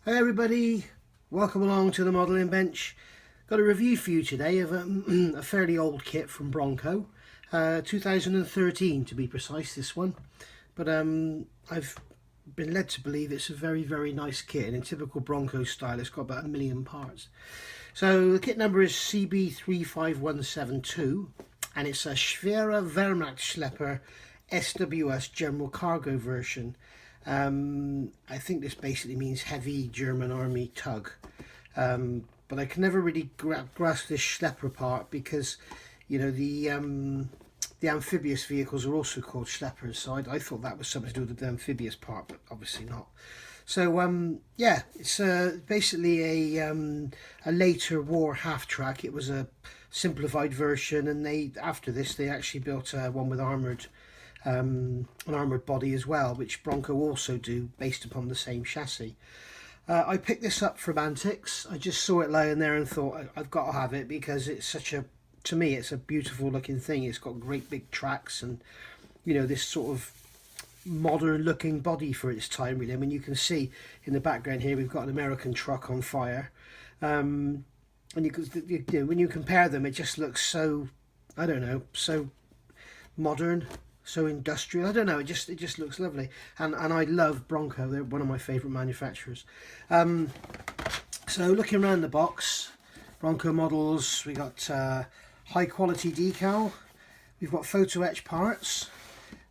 Hi everybody, welcome along to the modelling bench. Got a review for you today of a fairly old kit from Bronco, 2013 to be precise, this one. But I've been led to believe it's a very nice kit, and in typical Bronco style it's got about 1 million parts. So the kit number is CB35172 and it's a schwere Wehrmachtschlepper sWS general cargo version. I think this basically means heavy German army tug, but I can never really grasp this schlepper part because, you know, the amphibious vehicles are also called schleppers, so I thought that was something to do with the amphibious part, but obviously not. So yeah, it's basically a later war half track. It was a simplified version, and after this they actually built one with an armoured body as well, which Bronco also do based upon the same chassis. I picked this up from Antics. I just saw it lying there and thought I've got to have it because it's to me it's a beautiful looking thing. It's got great big tracks and, you know, this sort of modern looking body for its time, really. I mean, you can see in the background here we've got an American truck on fire, and you know, when you compare them, it just looks so, I don't know, so modern, so industrial. I don't know, it just looks lovely, and I love Bronco. They're one of my favourite manufacturers. So looking around the box, Bronco models, we got high quality decal, we've got photo etch parts.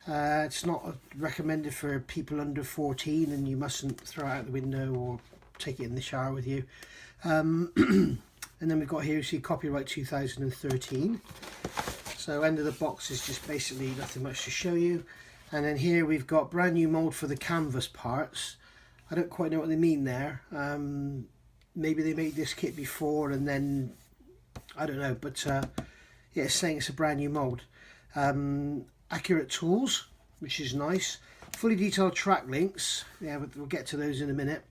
It's not recommended for people under 14, and you mustn't throw it out the window or take it in the shower with you. And then we've got here, you see copyright 2013. So end of the box is just basically nothing much to show you. And then here we've got brand new mould for the canvas parts. I don't quite know what they mean there. Maybe they made this kit before and then, I don't know, but yeah, it's saying it's a brand new mould. Accurate tools, which is nice. Fully detailed track links, yeah, we'll get to those in a minute.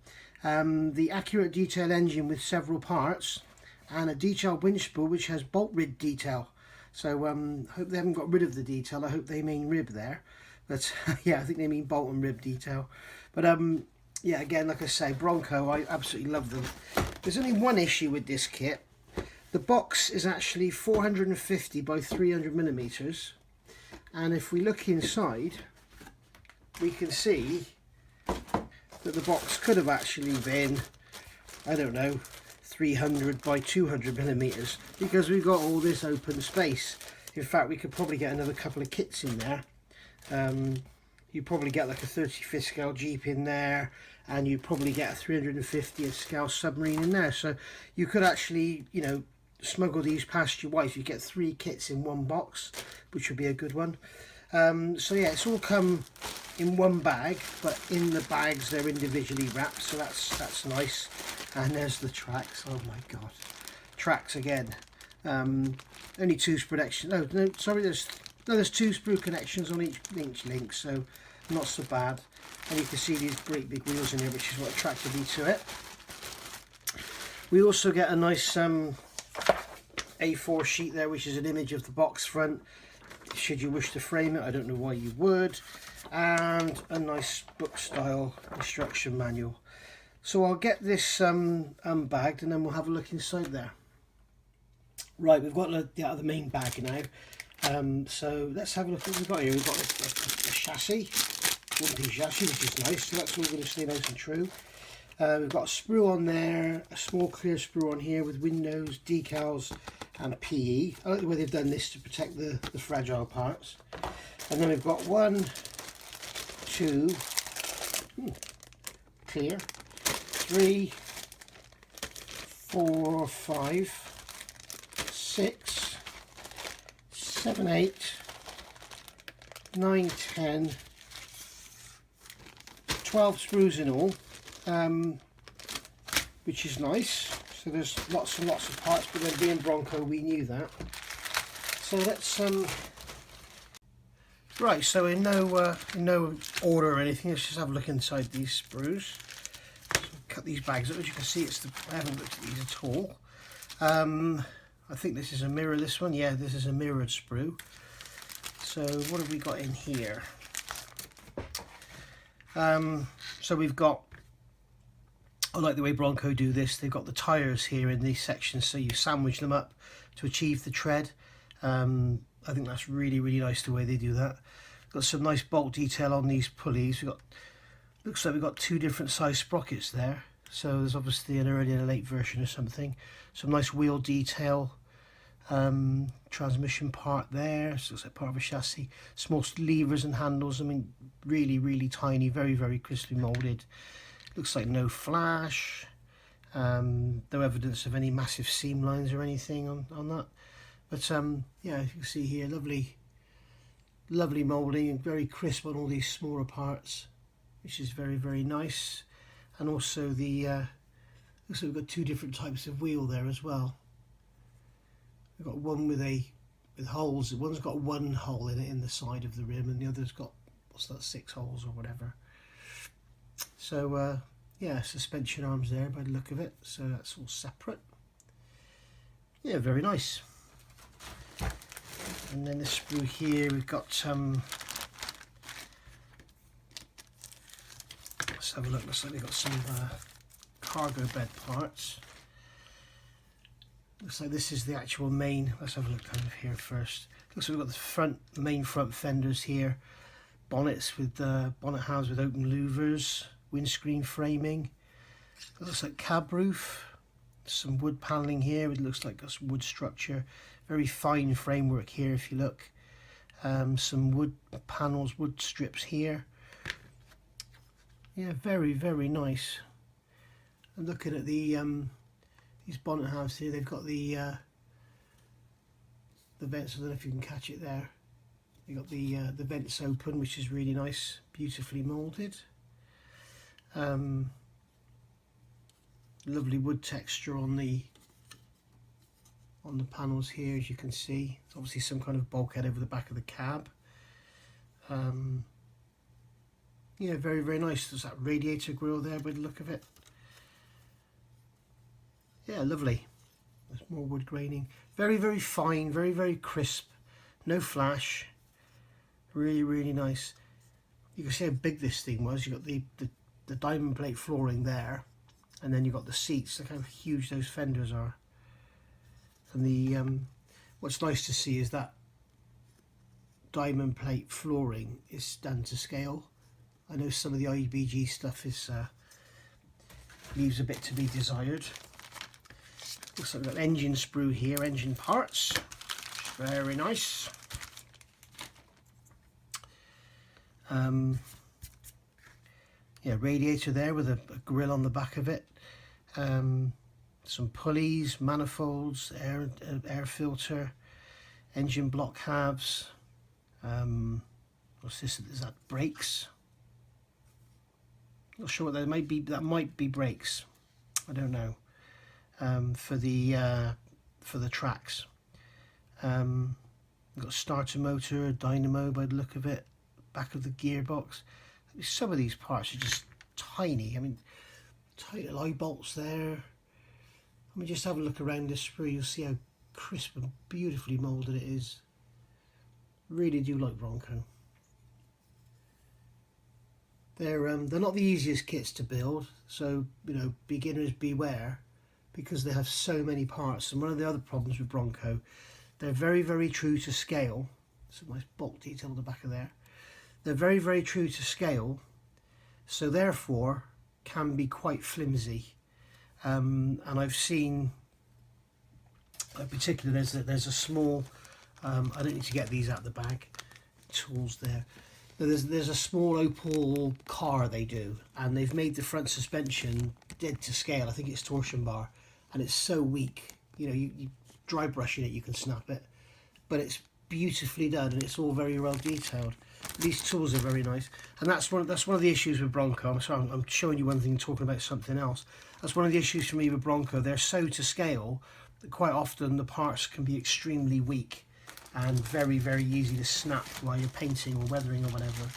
The accurate detail engine with several parts, and a detailed winch spool which has bolt rib detail. So hope they haven't got rid of the detail. I hope they mean rib there, but yeah, I think they mean bolt and rib detail. But yeah, again, like I say, Bronco, I absolutely love them. There's only one issue with this kit. The box is actually 450 by 300 millimeters. And if we look inside, we can see that the box could have actually been, I don't know, 300 by 200 millimeters, because we've got all this open space. In fact, we could probably get another couple of kits in there. You probably get like a 35th scale Jeep in there, and you probably get a 350th scale submarine in there. So you could actually, you know, smuggle these past your wife. You get 3 kits in one box, which would be a good one. So yeah, it's all come in one bag, but in the bags they're individually wrapped, so that's nice. And there's the tracks. Oh my god, tracks again. Only 2 sprue connections. No, sorry, there's 2 sprue connections on each link, so not so bad. And you can see these great big wheels in here, which is what attracted me to it. We also get a nice A4 sheet there, which is an image of the box front, should you wish to frame it. I don't know why you would. And a nice book style instruction manual. So I'll get this unbagged and then we'll have a look inside there. Right, we've got the out of the main bag now. So let's have a look at what we've got here. We've got a chassis, one-piece chassis, which is nice. So that's all going to stay nice and true. We've got a sprue on there, a small clear sprue on here with windows, decals and PE. I like the way they've done this to protect the fragile parts. And then we've got 1, 2, clear, 3, 4, 5, 6, 7, 8, 9, 10, 12 sprues in all. Which is nice. So there's lots and lots of parts, but then being Bronco, we knew that. So let's right. So in no order or anything, let's just have a look inside these sprues. So cut these bags up. As you can see, I haven't looked at these at all. I think this is a mirror. This one, yeah, this is a mirrored sprue. So what have we got in here? So we've got I like the way Bronco do this. They've got the tyres here in these sections, so you sandwich them up to achieve the tread. I think that's really, really nice the way they do that. Got some nice bolt detail on these pulleys. Looks like we've got two different size sprockets there. So there's obviously an early and a late version or something. Some nice wheel detail. Transmission part there. So looks like part of a chassis. Small levers and handles. I mean, really, really tiny. Very, very crisply moulded. Looks like no flash. No evidence of any massive seam lines or anything on that. But yeah, you can see here, lovely moulding and very crisp on all these smaller parts, which is very, very nice. And also the looks like we've got two different types of wheel there as well. We've got one with holes. One's got one hole in it in the side of the rim, and the other's got, what's that, 6 holes or whatever. So yeah, suspension arms there by the look of it. So that's all separate. Yeah, very nice. And then this sprue here, we've got let's have a look. Looks like we've got some cargo bed parts. Looks like this is the actual main. Let's have a look kind of here first. Looks like we've got the main front fenders here, bonnets with bonnet house with open louvers, windscreen framing. It looks like cab roof. Some wood panelling here. It looks like a wood structure. Very fine framework here if you look. Some wood panels, wood strips here. Yeah, very, very nice. And looking at the these Bonnet House here, they've got the vents. I don't know if you can catch it there. You've got the vents open, which is really nice, beautifully moulded. Lovely wood texture on the panels here, as you can see. It's obviously some kind of bulkhead over the back of the cab. Yeah, very, very nice. There's that radiator grille there by the look of it. Yeah, lovely. There's more wood graining. Very, very fine, very, very crisp. No flash. Really, really nice. You can see how big this thing was. You've got the diamond plate flooring there, and then you've got the seats. Look how huge those fenders are. And the what's nice to see is that diamond plate flooring is done to scale. I know some of the IBG stuff is leaves a bit to be desired. Looks like we've got engine sprue here, engine parts. Very nice. Yeah, radiator there with a grill on the back of it. Some pulleys, manifolds, air filter, engine block halves. What's this? Is that brakes? Not sure what that might be. That might be brakes. I don't know. For the tracks. We've got a starter motor, a dynamo by the look of it. Back of the gearbox. Some of these parts are just tiny. I mean, tight little eye bolts there. I mean, just have a look around this sprue. You'll see how crisp and beautifully moulded it is. Really do like Bronco. They're not the easiest kits to build, so you know, beginners beware, because they have so many parts. And one of the other problems with Bronco, they're very, very true to scale. Some nice bolt detail on the back of there. They're very, very true to scale, so therefore can be quite flimsy. And I've seen, in particular, there's a small. I don't need to get these out of the bag. Tools there. There's a small Opel car they do, and they've made the front suspension dead to scale. I think it's torsion bar, and it's so weak. You know, you dry brushing it, you can snap it, but it's beautifully done, and it's all very well detailed. These tools are very nice, and that's one of the issues with Bronco. I'm sorry, I'm showing you one thing, talking about something else. That's one of the issues for me with Bronco. They're so to scale that quite often the parts can be extremely weak and very, very easy to snap while you're painting or weathering or whatever.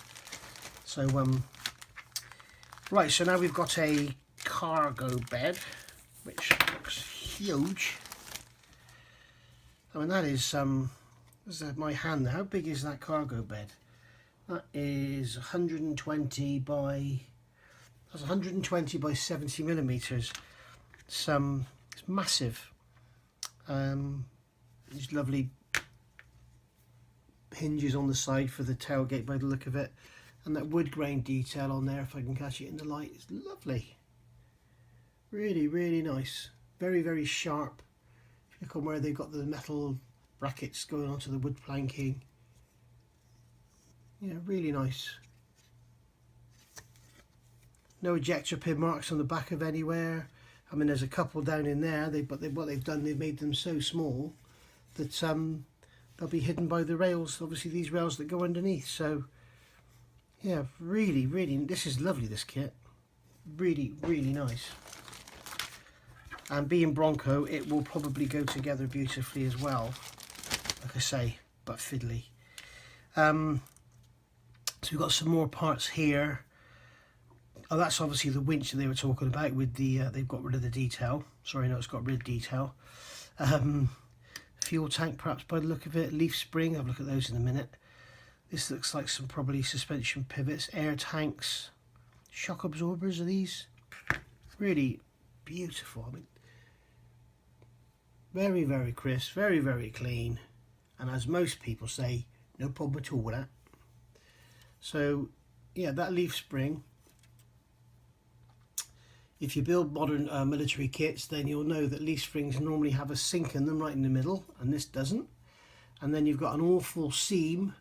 So right, so now we've got a cargo bed, which looks huge. I mean, that is my hand. How big is that cargo bed? That is 120 by That's 120 by 70 millimeters. It's massive. These lovely hinges on the side for the tailgate by the look of it, and that wood grain detail on there, if I can catch it in the light, it's lovely. Really, really nice. Very, very sharp. Look on where they've got the metal brackets going onto the wood planking. Yeah, really nice. No ejector pin marks on the back of anywhere. I mean, there's a couple down in there, but what they've done, they've made them so small that they'll be hidden by the rails, obviously these rails that go underneath. So yeah, really, really, this is lovely, this kit. Really, really nice. And being Bronco, it will probably go together beautifully as well, like I say, but fiddly. So we've got some more parts here. Oh, that's obviously the winch that they were talking about with the, they've got rid of the detail. Sorry, no, it's got rid of detail. Fuel tank, perhaps by the look of it. Leaf spring, I'll look at those in a minute. This looks like some probably suspension pivots. Air tanks. Shock absorbers are these. Really beautiful. I mean, very, very crisp, very, very clean. And as most people say, no problem at all with that. So, yeah, that leaf spring. If you build modern military kits, then you'll know that leaf springs normally have a sink in them right in the middle, and this doesn't. And then you've got an awful seam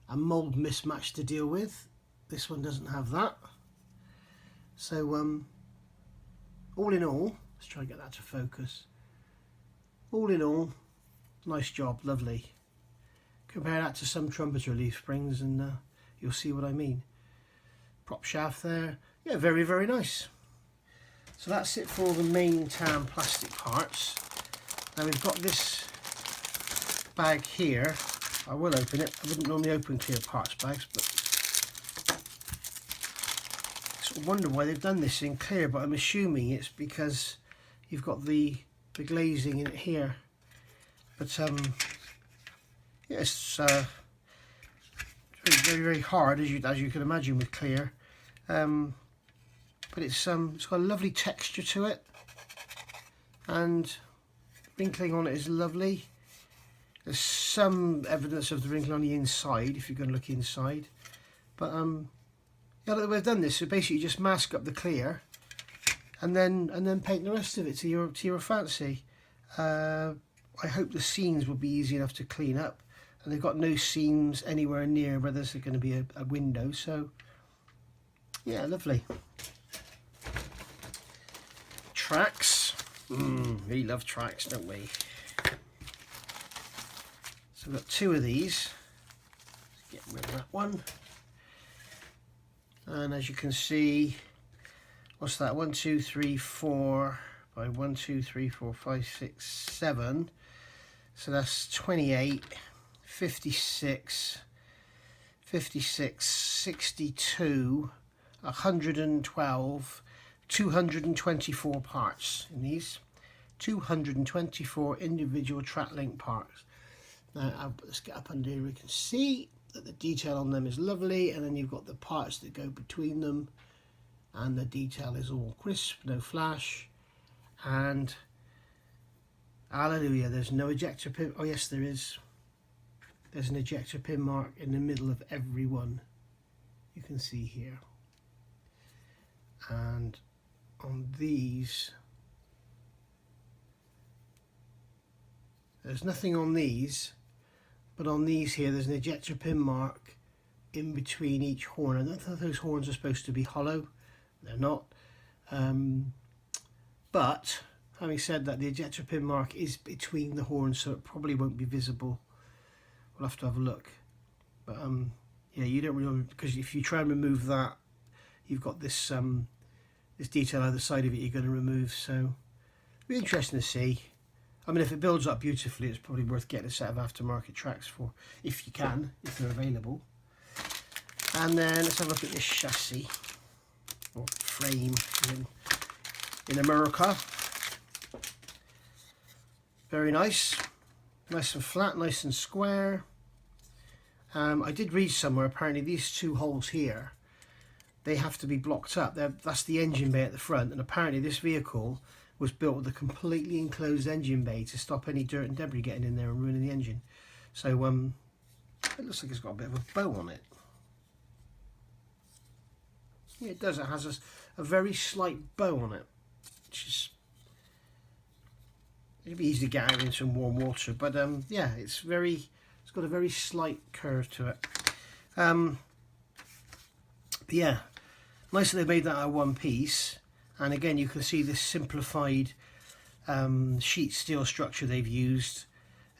and mould mismatch to deal with. This one doesn't have that. So all in all, let's try and get that to focus. All in all, nice job, lovely. Compare that to some trumpeter leaf springs and you'll see what I mean. Prop shaft there, yeah, very, very nice. So that's it for all the main tan plastic parts. Now we've got this bag here. I will open it. I wouldn't normally open clear parts bags, but I sort of wonder why they've done this in clear, but I'm assuming it's because you've got the glazing in it here. But yeah, it's very, very hard as you can imagine with clear. But it's got a lovely texture to it, and wrinkling on it is lovely. There's some evidence of the wrinkling on the inside if you're going to look inside, but yeah, the way I've done this, so basically you just mask up the clear, and then paint the rest of it to your fancy. I hope the seams will be easy enough to clean up, and they've got no seams anywhere near where there's going to be a window. So yeah, lovely. Tracks. We love tracks, don't we? So we've got two of these. Let's get rid of that one. And as you can see, what's that? 1, 2, 3, 4 by 1, 2, 3, 4, 5, 6, 7. So that's 28, 56, 56, 62, 112. 224 parts in these, 224 individual track link parts. Now let's get up under here. We can see that the detail on them is lovely, and then you've got the parts that go between them, and the detail is all crisp, no flash, and hallelujah, there's no ejector pin. Oh yes, there is. There's an ejector pin mark in the middle of every one, you can see here. And on these, there's nothing on these, but on these here there's an ejector pin mark in between each horn. I don't think those horns are supposed to be hollow, they're not, but having said that, the ejector pin mark is between the horns, so it probably won't be visible. We'll have to have a look, but yeah, you don't really, because if you try and remove that, you've got this this detail either side of it you're going to remove. So it'll be interesting to see. I mean, if it builds up beautifully, it's probably worth getting a set of aftermarket tracks for, if you can, if they're available. And then let's have a look at this chassis or frame in America. Very nice, nice and flat, nice and square. I did read somewhere apparently these two holes here, they have to be blocked up. That's the engine bay at the front, and apparently this vehicle was built with a completely enclosed engine bay to stop any dirt and debris getting in there and ruining the engine. So it looks like it's got a bit of a bow on it. Yeah, it does. It has a very slight bow on it, which is, it'd be easy to get out in some warm water, but yeah, it's got a very slight curve to it. But yeah, nice that they made that out of one piece. And again, you can see this simplified sheet steel structure they've used.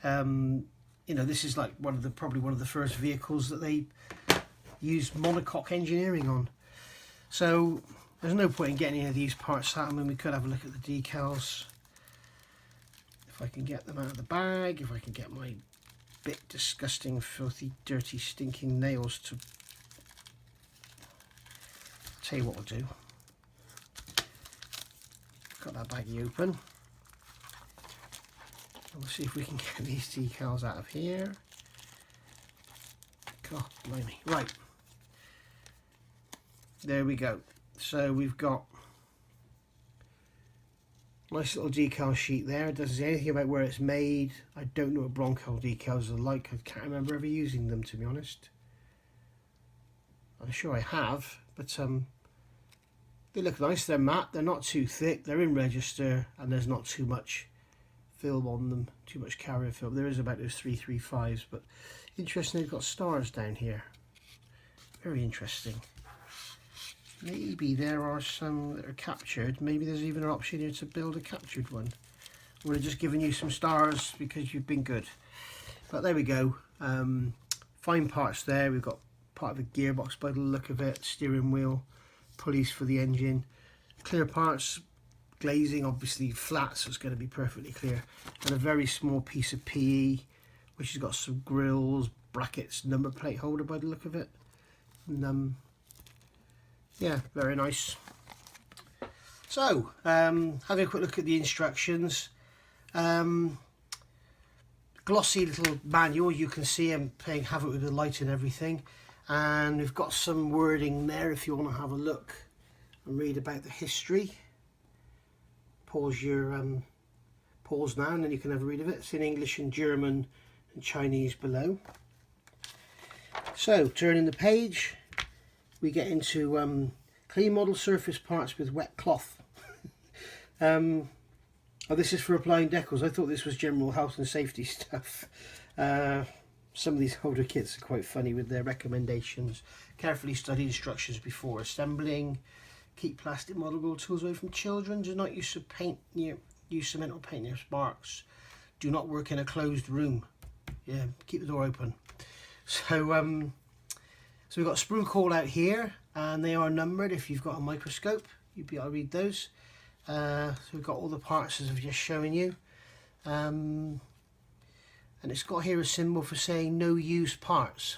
You know, this is like probably one of the first vehicles that they used monocoque engineering on. So there's no point in getting any of these parts out. I mean, we could have a look at the decals. If I can get them out of the bag, if I can get my bit disgusting, filthy, dirty, stinking nails to... I'll tell you what we'll do. Got that baggie open. And we'll see if we can get these decals out of here. God blimey. Right. There we go. So we've got nice little decal sheet there. It doesn't say anything about where it's made. I don't know what Bronco decals are like. I can't remember ever using them, to be honest. I'm sure I have, but they look nice. They're matte. They're not too thick. They're in register, and there's not too much film on them, too much carrier film. There is about those 335s, but interesting. They've got stars down here. Very interesting. Maybe there are some that are captured. Maybe there's even an option here to build a captured one. Or they're just giving you some stars because you've been good. But there we go. Fine parts there. We've got part of a gearbox by the look of it. Steering wheel, pulleys for the engine. Clear parts, glazing obviously flat, so it's going to be perfectly clear. And a very small piece of PE, which has got some grills, brackets, number plate holder by the look of it. And yeah, very nice. So, having a quick look at the instructions. Glossy little manual. You can see I'm playing havoc with the light and everything. And we've got some wording there if you want to have a look and read about the history. Pause now, and then you can have a read of it. It's in English and German and Chinese below. So, turning the page, we get into clean model surface parts with wet cloth. Oh, this is for applying decals. I thought this was general health and safety stuff. Some of these older kits are quite funny with their recommendations. Carefully study instructions before assembling. Keep plastic model build tools away from children. Do not use cement or paint near sparks. Do not work in a closed room. Yeah, keep the door open. So we've got a sprue call out here, and they are numbered. If you've got a microscope, you'd be able to read those. So we've got all the parts as I've just shown you. And it's got here a symbol for saying no used parts.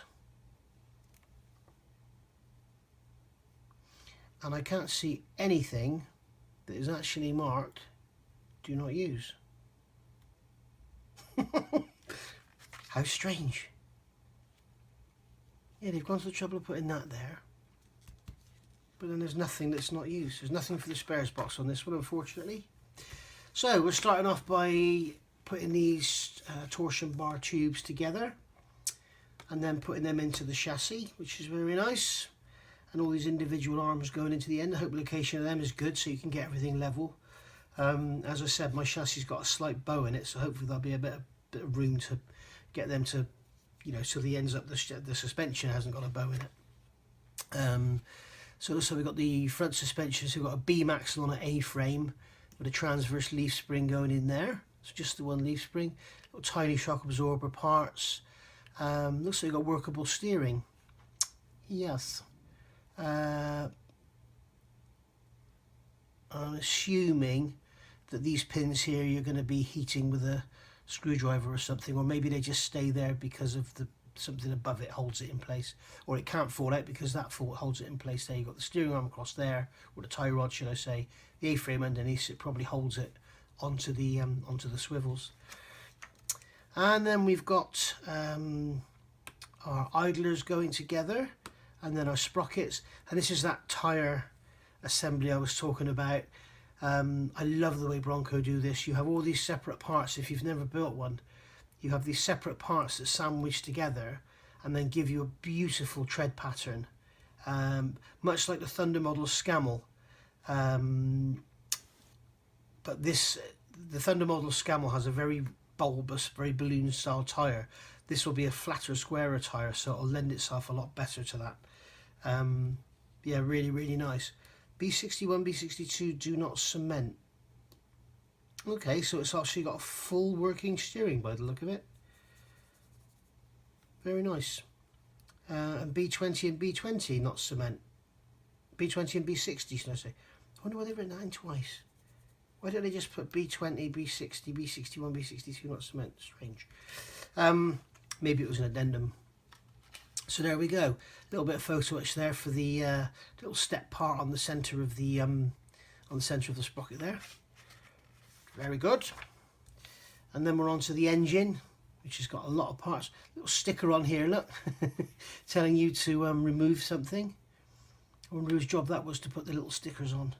And I can't see anything that is actually marked do not use. How strange. Yeah, they've gone to the trouble of putting that there. But then there's nothing that's not used. There's nothing for the spares box on this one, unfortunately. So we're starting off by putting these torsion bar tubes together and then putting them into the chassis, which is very nice. And all these individual arms going into the end. I hope the location of them is good so you can get everything level. As I said, my chassis has got a slight bow in it, so hopefully there'll be a bit of room to get them to, you know, so the ends up the suspension hasn't got a bow in it. So also we've got the front suspension, so we've got a beam axle on an A-frame with a transverse leaf spring going in there. So just the one leaf spring. Little tiny shock absorber parts. Looks like we've got workable steering. Yes. I'm assuming that these pins here you're going to be heating with a screwdriver or something, or maybe they just stay there because of something above it holds it in place, or it can't fall out because that holds it in place. There you've got the steering arm across there, or the tie rod should I say, the A-frame underneath, it probably holds it onto the swivels. And then we've got our idlers going together, and then our sprockets, and this is that tyre assembly I was talking about. I love the way Bronco do this. You have all these separate parts. If you've never built one, you have these separate parts that sandwich together and then give you a beautiful tread pattern, much like the Thunder model Scamel. But the Thunder model Scamel has a very bulbous, very balloon style tyre. This will be a flatter, squarer tyre, so it'll lend itself a lot better to that. Yeah, really, really nice. B61, B62 do not cement. Okay, so it's actually got a full working steering by the look of it. Very nice. And B20 and B20 not cement. B20 and B60, should I say. I wonder why they've written that in twice. Why don't they just put B20, B60, B61, B62 not cement? Strange. Maybe it was an addendum. So there we go. A little bit of photo etch there for the little step part on the centre of the sprocket there. Very good. And then we're on to the engine, which has got a lot of parts. Little sticker on here, look, telling you to remove something. I wonder whose job that was to put the little stickers on.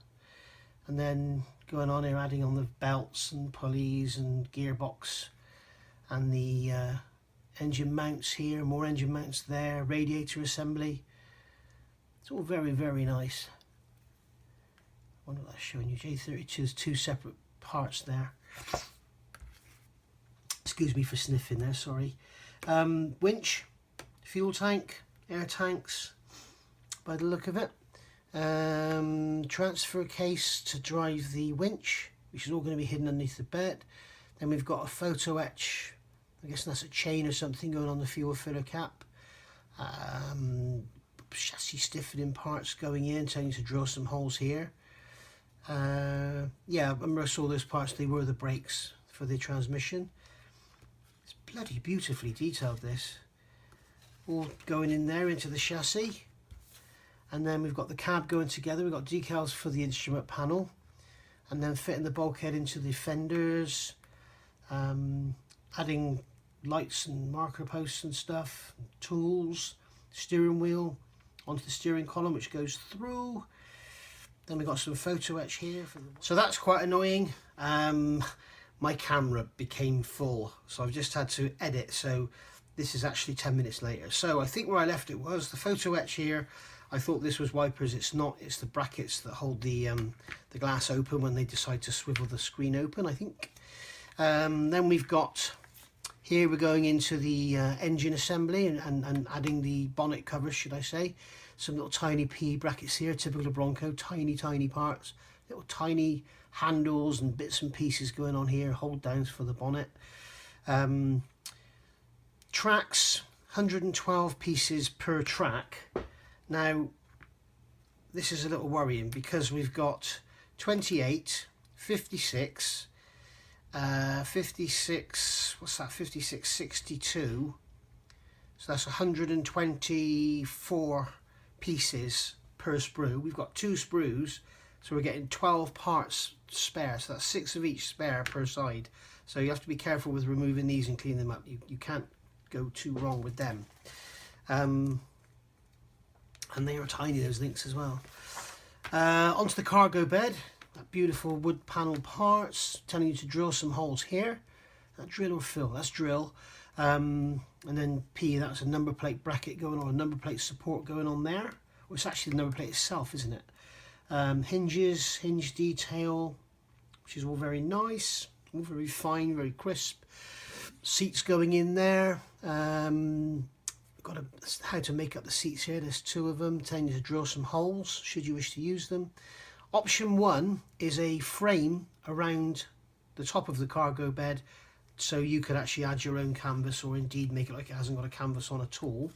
And then going on here, adding on the belts and pulleys and gearbox and the engine mounts here, more engine mounts there, radiator assembly. It's all very, very nice. I wonder what that's showing you. J32's two separate parts there. Excuse me for sniffing there, sorry. Winch, fuel tank, air tanks, by the look of it. Transfer case to drive the winch, which is all going to be hidden underneath the bed. Then we've got a photo etch, I guess that's a chain or something going on the fuel filler cap. Chassis stiffening parts going in, telling you to drill some holes here. Yeah, I remember I saw those parts, they were the brakes for the transmission. It's bloody beautifully detailed, this. All going in there into the chassis. And then we've got the cab going together, we've got decals for the instrument panel. And then fitting the bulkhead into the fenders. Adding lights and marker posts and stuff, tools, steering wheel onto the steering column which goes through. Then we've got some photo etch here. So that's quite annoying. My camera became full, so I've just had to edit, so this is actually 10 minutes later. So I think where I left it was the photo etch here. I thought this was wipers, it's not, it's the brackets that hold the glass open when they decide to swivel the screen open, I think. Then we've got, here we're going into the engine assembly and adding the bonnet covers, should I say. Some little tiny PE brackets here, typical of Bronco, tiny, tiny parts. Little tiny handles and bits and pieces going on here, hold downs for the bonnet. Tracks, 112 pieces per track. Now, this is a little worrying because we've got 28, 56, 56, what's that, 56, 62, so that's 124 pieces per sprue. We've got 2 sprues, so we're getting 12 parts spare, so that's 6 of each spare per side. So you have to be careful with removing these and cleaning them up. You can't go too wrong with them. And they are tiny, those links as well. Onto the cargo bed. That beautiful wood panel parts, telling you to drill some holes here. That drill or fill? That's drill. And then P, that's a number plate bracket going on, a number plate support going on there. Well, it's actually the number plate itself, isn't it? Hinges, hinge detail, which is all very nice, all very fine, very crisp. Seats going in there. Got how to make up the seats here. There's 2 of them, telling you to drill some holes should you wish to use them. Option 1 is a frame around the top of the cargo bed, so you could actually add your own canvas or indeed make it like it hasn't got a canvas on at all.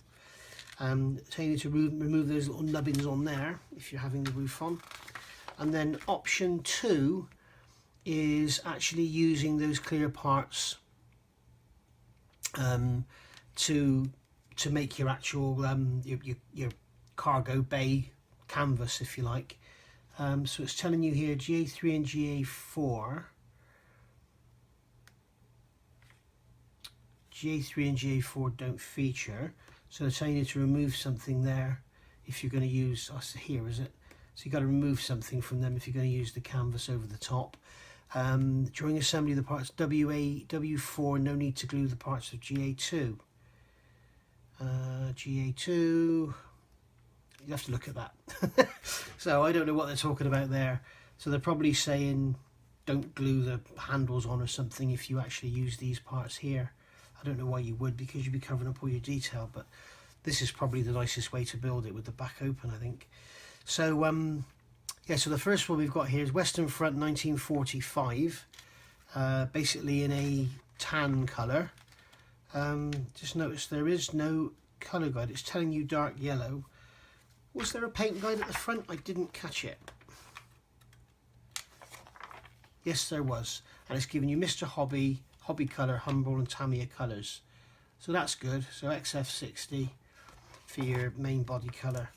Telling you to remove those little nubbins on there if you're having the roof on. And then option 2 is actually using those clear parts to make your actual your cargo bay canvas, if you like. So it's telling you here GA3 and GA4. GA3 and GA4 don't feature, so they're telling you to remove something there if you're going to use, oh, here is it, so you've got to remove something from them if you're going to use the canvas over the top. During assembly of the parts W4, no need to glue the parts of GA2. GA2, you have to look at that. So I don't know what they're talking about there. So they're probably saying don't glue the handles on or something if you actually use these parts here. I don't know why you would, because you'd be covering up all your detail, but this is probably the nicest way to build it, with the back open, I think. So yeah, so the first one we've got here is Western Front 1945, basically in a tan colour. Just notice there is no colour guide, it's telling you dark yellow. Was there a paint guide at the front? I didn't catch it. Yes, there was, and it's giving you Mr. Hobby, Hobby Colour, Humble and Tamiya colours. So that's good. So XF60 for your main body colour.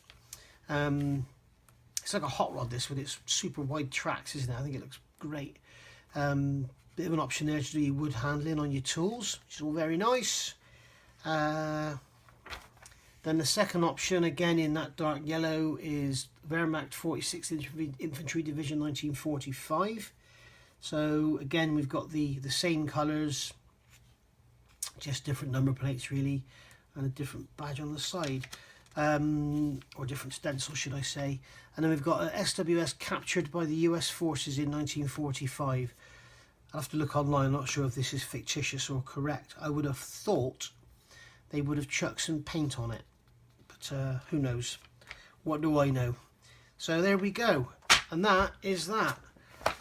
It's like a hot rod, this, with its super wide tracks, isn't it? I think it looks great. Bit of an option there to do your wood handling on your tools, which is all very nice. Then the second option, again in that dark yellow, is Wehrmacht 46th Infantry Division 1945. So again, we've got the same colours, just different number plates really, and a different badge on the side, or different stencil, should I say. And then we've got a sWS captured by the US forces in 1945. I'll have to look online, I'm not sure if this is fictitious or correct. I would have thought they would have chucked some paint on it, but who knows? What do I know? So there we go, and that is that.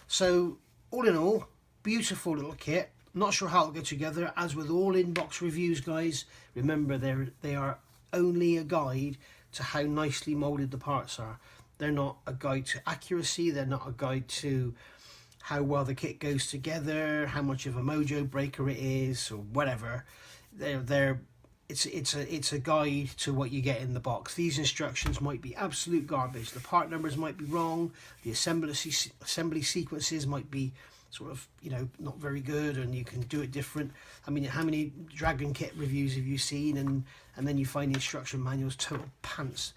So all in all, beautiful little kit. Not sure how it'll go together. As with all inbox reviews, guys, remember they are only a guide to how nicely molded the parts are. They're not a guide to accuracy, they're not a guide to how well the kit goes together, how much of a mojo breaker it is, or whatever. It's a guide to what you get in the box. These instructions might be absolute garbage. The part numbers might be wrong. The assembly sequences might be sort of, you know, not very good, and you can do it different. I mean, how many Dragon kit reviews have you seen, and then you find the instruction manuals total pants.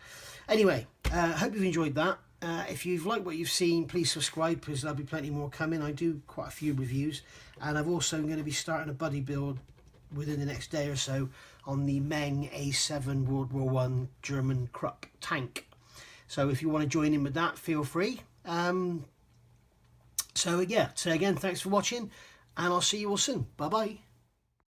Anyway, hope you've enjoyed that. If you've liked what you've seen, please subscribe, because there'll be plenty more coming. I do quite a few reviews, and I'm also going to be starting a buddy build within the next day or so on the Meng A7 World War I German Krupp tank. So if you want to join in with that, feel free. So yeah, so again, thanks for watching, and I'll see you all soon. Bye bye.